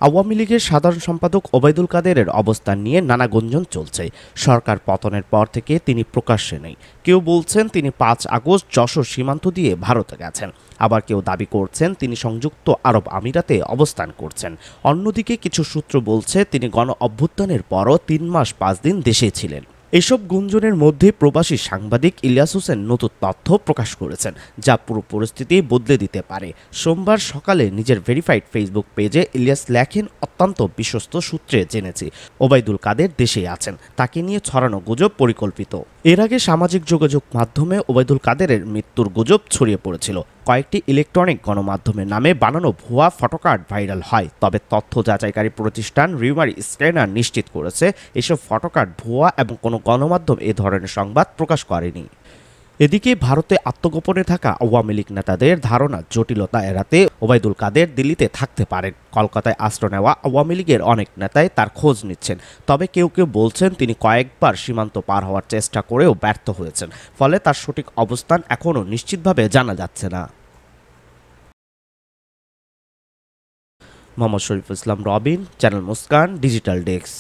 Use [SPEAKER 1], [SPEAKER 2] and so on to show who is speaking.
[SPEAKER 1] আওয়ামী লীগের সাধারণ সম্পাদক ওবায়দুল কাদেরের অবস্থান নিয়ে নানা গুঞ্জন চলছে। সরকার পতনের পর থেকে তিনি প্রকাশ্যে নেই। কেউ বলছেন তিনি ৫ আগস্ট যশোর সীমান্ত দিয়ে ভারতে গেছেন, আবার কেউ দাবি করছেন তিনি সংযুক্ত আরব আমিরাতে অবস্থান করছেন। অন্যদিকে কিছু সূত্র বলছে তিনি গণ অভ্যুত্থানের পরও ৩ মাস ৫ দিন দেশে ছিলেন। এসব গুঞ্জনের মধ্যে প্রবাসী সাংবাদিক ইলিয়াস হোসেন নতুন তথ্য প্রকাশ করেছেন, যা পুরো পরিস্থিতি বদলে দিতে পারে। সোমবার সকালে নিজের ভেরিফাইড ফেসবুক পেজে ইলিয়াস লেখেন, অত্যন্ত বিশ্বস্ত সূত্রে জেনেছি ওবায়দুল কাদের দেশেই আছেন। তাকে নিয়ে ছড়ানো গুজব পরিকল্পিত। এর আগে সামাজিক যোগাযোগ মাধ্যমে ওবায়দুল কাদেরের মৃত্যুর গুজব ছড়িয়ে পড়েছিল। কয়েকটি ইলেকট্রনিক গণমাধ্যমের নামে বানানো ভুয়া ফটোকার্ড ভাইরাল হয়, তবে তথ্য যাচাইকারী প্রতিষ্ঠান রিউমারি স্ক্যানার নিশ্চিত করেছে এসব ফটোকার্ড ভুয়া এবং কোনো গণমাধ্যম এ ধরনের সংবাদ প্রকাশ করেনি। এদিকে ভারতে আত্মগোপনে থাকা আওয়ামী লীগ নেতাদের ধারণা জটিলতা এড়াতে ওবায়দুল কাদের দিল্লিতে থাকতে পারেন। কলকাতায় আশ্রয় নেওয়া আওয়ামী লীগের অনেক নেতাই তার খোঁজ নিচ্ছেন, তবে কেউ কেউ বলছেন তিনি কয়েকবার সীমান্ত পার হওয়ার চেষ্টা করেও ব্যর্থ হয়েছেন, ফলে তার সঠিক অবস্থান এখনও নিশ্চিতভাবে জানা যাচ্ছে না। Mohammad Shariful Islam Robin, channel Muskan, digital desk.